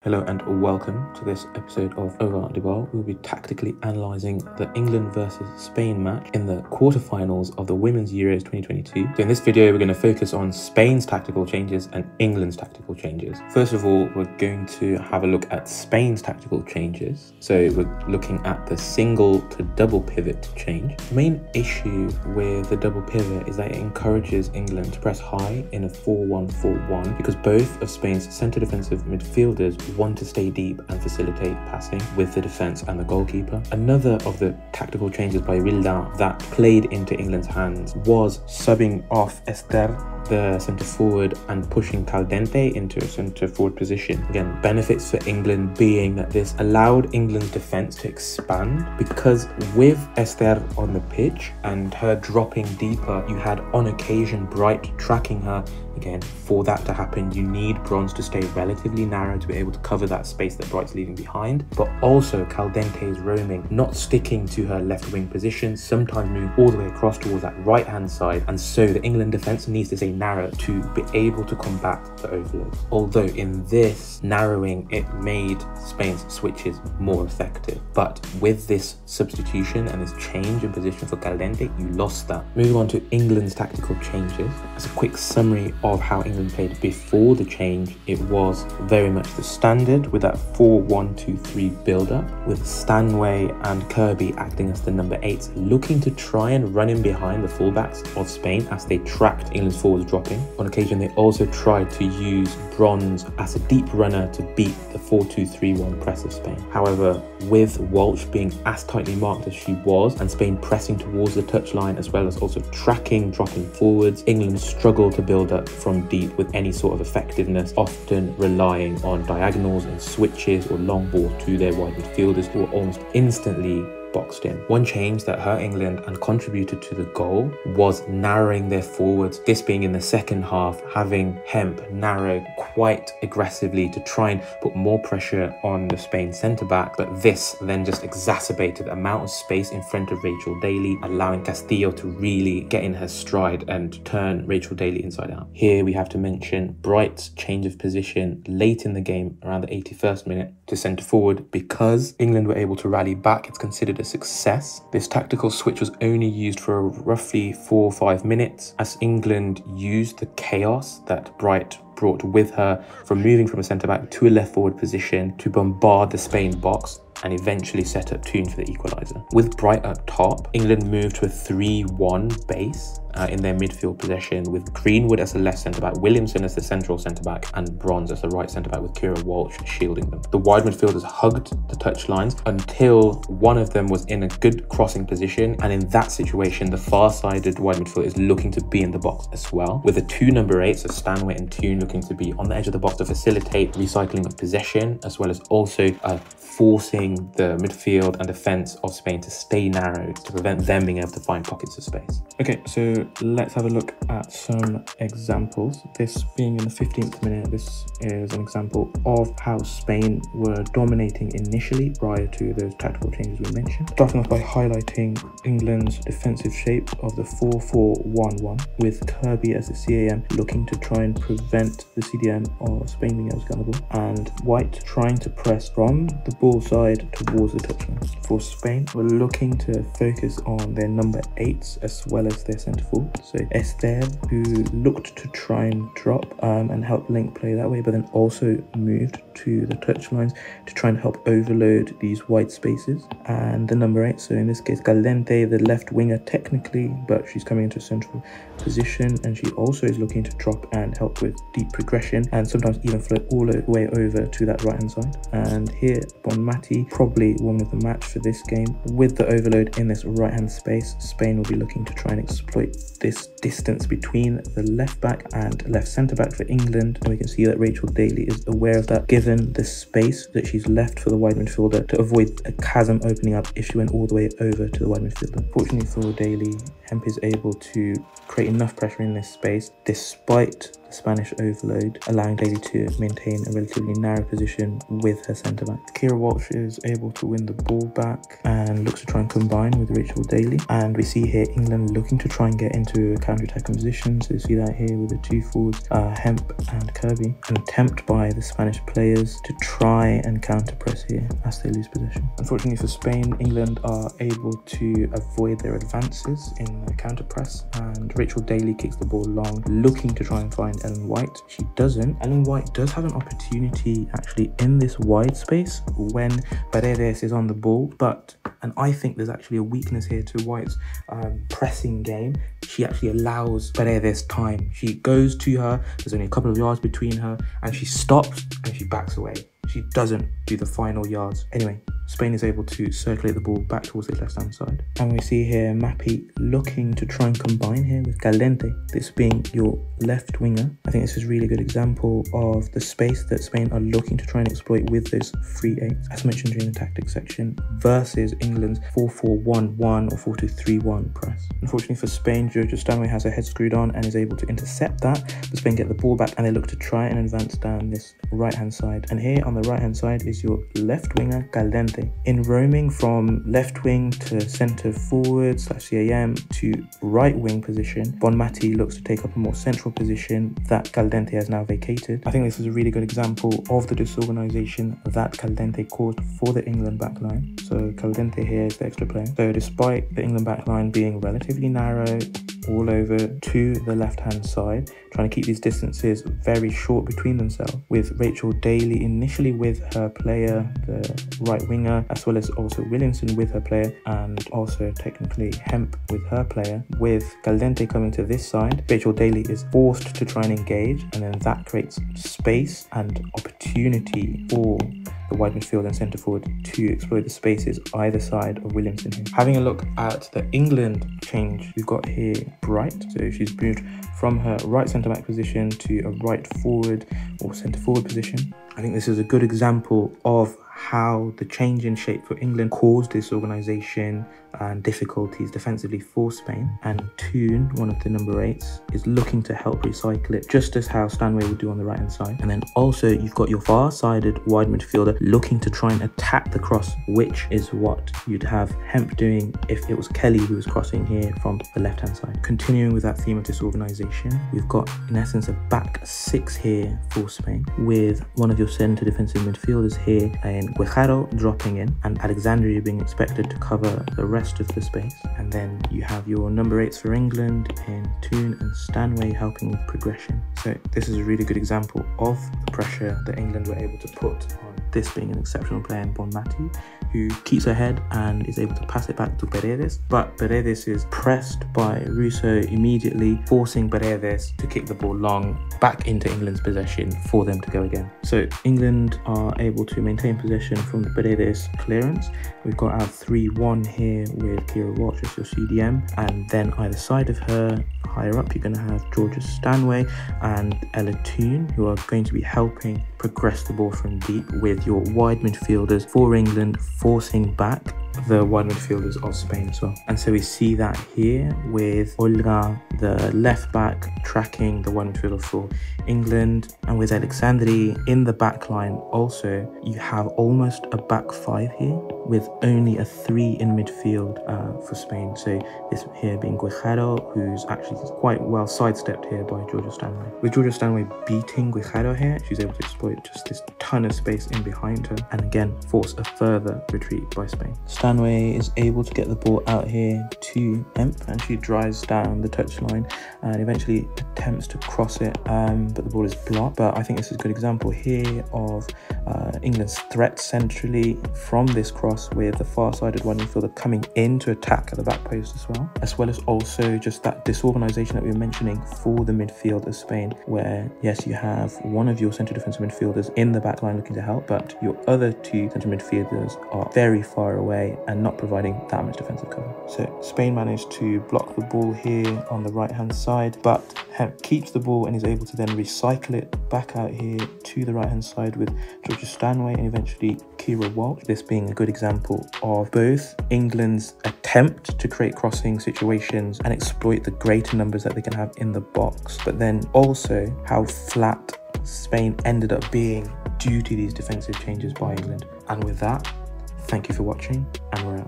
Hello and welcome to this episode of Over the Ball. We'll be tactically analysing the England versus Spain match in the quarterfinals of the Women's Euros 2022. So in this video, we're going to focus on Spain's tactical changes and England's tactical changes. First of all, we're going to have a look at Spain's tactical changes. So we're looking at the single to double pivot change. The main issue with the double pivot is that it encourages England to press high in a 4-1-4-1 because both of Spain's centre defensive midfielders want to stay deep and facilitate passing with the defence and the goalkeeper. Another of the tactical changes by Wilda that played into England's hands was subbing off Esther, the centre forward, and pushing Caldente into a centre forward position. Again, benefits for England being that this allowed England's defence to expand because with Esther on the pitch and her dropping deeper, you had on occasion Bright tracking her. Again, for that to happen, you need Bronze to stay relatively narrow to be able to cover that space that Bright's leaving behind, but also Caldente's roaming, not sticking to her left wing position, sometimes moving all the way across towards that right hand side, and so the England defence needs to stay narrow to be able to combat the overload. Although in this narrowing, it made Spain's switches more effective, but with this substitution and this change in position for Caldente, you lost that. Moving on to England's tactical changes. As a quick summary of how England played before the change, it was very much the standard with that 4-1-2-3 build-up, with Stanway and Kirby acting as the number 8s, looking to try and run in behind the fullbacks of Spain as they tracked England's forwards dropping. On occasion, they also tried to use Bronze as a deep runner to beat the 4-2-3-1 press of Spain. However, with Walsh being as tightly marked as she was and Spain pressing towards the touchline as well as also tracking, dropping forwards, England struggled to build up from deep with any sort of effectiveness, often relying on diagonals and switches or long ball to their wide midfielders who were almost instantly boxed in. One change that hurt England and contributed to the goal was narrowing their forwards, this being in the second half, having Hemp narrow quite aggressively to try and put more pressure on the Spain centre-back, but this then just exacerbated the amount of space in front of Rachel Daly, allowing Castillo to really get in her stride and turn Rachel Daly inside out. Here we have to mention Bright's change of position late in the game, around the 81st minute, to centre forward. Because England were able to rally back, it's considered a success. This tactical switch was only used for roughly 4 or 5 minutes as England used the chaos that Bright brought with her from moving from a centre-back to a left forward position to bombard the Spain box and eventually set up Toon for the equaliser. With Bright up top, England moved to a 3-1 base in their midfield possession, with Greenwood as the left centre-back, Williamson as the central centre-back, and Bronze as the right centre-back, with Kira Walsh shielding them. The wide midfielders hugged the touchlines until one of them was in a good crossing position, and in that situation, the far-sided wide midfielder is looking to be in the box as well, with the two number 8s, so Stanway and Toon, looking to be on the edge of the box to facilitate recycling of possession, as well as also forcing the midfield and defence of Spain to stay narrow to prevent them being able to find pockets of space. Okay, so let's have a look at some examples. This being in the 15th minute, this is an example of how Spain were dominating initially prior to those tactical changes we mentioned. Starting off by highlighting England's defensive shape of the 4-4-1-1, with Kirby as the CAM looking to try and prevent the CDM of Spain being able to get on the ball, and White trying to press from the ball side towards the touchline. For Spain, we're looking to focus on their number 8s as well as their centre forward. So Esther, who looked to try and drop and help link play that way, but then also moved to the touchlines to try and help overload these wide spaces. And the number 8, so in this case Caldente, the left winger technically, but she's coming into a central position, and she also is looking to drop and help with deep progression and sometimes even float all the way over to that right hand side. And here Bonmati, probably one of the match for this game. With the overload in this right hand space, Spain will be looking to try and exploit this distance between the left back and left centre back for England, and we can see that Rachel Daly is aware of that, given the space that she's left for the wide midfielder to avoid a chasm opening up if she went all the way over to the wide midfielder. Fortunately for Daly, Hemp is able to create enough pressure in this space despite the Spanish overload, allowing Daly to maintain a relatively narrow position with her centre-back. Keira Walsh is able to win the ball back and looks to try and combine with Rachel Daly. And we see here England looking to try and get into a counter-attacking position. So you see that here with the two forwards, Hemp and Kirby. An attempt by the Spanish players to try and counter-press here as they lose possession. Unfortunately for Spain, England are able to avoid their advances in the counter-press, and Rachel Daly kicks the ball long, looking to try and find Ellen White. She doesn't. Ellen White does have an opportunity actually in this wide space when Paredes is on the ball, and I think there's actually a weakness here to White's pressing game. She actually allows Paredes time. She goes to her, there's only a couple of yards between her, and she stops and she backs away. She doesn't do the final yards. Anyway, Spain is able to circulate the ball back towards the left-hand side. And we see here Mappy looking to try and combine here with Caldente, this being your left winger. I think this is a really good example of the space that Spain are looking to try and exploit with those 3-8s, as mentioned during the tactics section, versus England's 4-4-1-1 or 4-2-3-1 press. Unfortunately for Spain, Georgia Stanway has her head screwed on and is able to intercept that, but Spain get the ball back and they look to try and advance down this right-hand side. And here on the right-hand side is your left winger, Caldente. In roaming from left wing to centre forward / CAM to right wing position, Bonmati looks to take up a more central position that Caldente has now vacated. I think this is a really good example of the disorganisation that Caldente caused for the England backline. So Caldente here is the extra player. So despite the England backline being relatively narrow, all over to the left-hand side, trying to keep these distances very short between themselves, with Rachel Daly initially with her player, the right winger, as well as also Williamson with her player, and also technically Hemp with her player. With Caldente coming to this side, Rachel Daly is forced to try and engage, and then that creates space and opportunity for the wide midfield and centre forward to exploit the spaces either side of Williamson here. Having a look at the England change, we've got here Bright. So she's moved from her right centre back position to a right forward or centre forward position. I think this is a good example of how the change in shape for England caused disorganisation and difficulties defensively for Spain. And Toon, one of the number 8s, is looking to help recycle it, just as how Stanway would do on the right hand side. And then also you've got your far-sided wide midfielder looking to try and attack the cross, which is what you'd have Hemp doing if it was Kelly who was crossing here from the left hand side. Continuing with that theme of disorganisation, we've got in essence a back 6 here for Spain, with one of your centre defensive midfielders here and Guejaro dropping in and Alexandria being expected to cover the rest of the space. And then you have your number 8s for England in Toon and Stanway helping with progression. So this is a really good example of the pressure that England were able to put on this being an exceptional player in Bonmati, who keeps her head and is able to pass it back to Paredes, but Paredes is pressed by Russo immediately, forcing Paredes to kick the ball long back into England's possession for them to go again. So England are able to maintain possession from the Paredes clearance. We've got our 3-1 here with Keira Walsh as your CDM, and then either side of her, higher up, you're going to have Georgia Stanway and Ella Toon, who are going to be helping progress the ball from deep, with your wide midfielders for England forcing back the wide midfielders of Spain as well. And so we see that here with Olga, the left back, tracking the wide midfielder for England, and with Alexandri in the back line also, you have almost a back 5 here with only a 3 in midfield for Spain. So this here being Guejaro, who's actually quite well sidestepped here by Georgia Stanway. With Georgia Stanway beating Guejaro here, she's able to exploit just this ton of space in behind her and again force a further retreat by Spain. Stanway is able to get the ball out here to Hemp, and she drives down the touchline and eventually attempts to cross it, but the ball is blocked. But I think this is a good example here of England's threat centrally from this cross, with the far-sided wide midfielder coming in to attack at the back post as well as also just that disorganisation that we were mentioning for the midfield of Spain, where yes, you have one of your centre defensive midfielders in the back line looking to help, but your other 2 centre midfielders are very far away and not providing that much defensive cover. So Spain managed to block the ball here on the right hand side, but Hemp keeps the ball and is able to then recycle it back out here to the right hand side with Georgia Stanway and eventually Keira Walsh, this being a good example example of both England's attempt to create crossing situations and exploit the greater numbers that they can have in the box, but then also how flat Spain ended up being due to these defensive changes by England. And with that, thank you for watching, and we're out.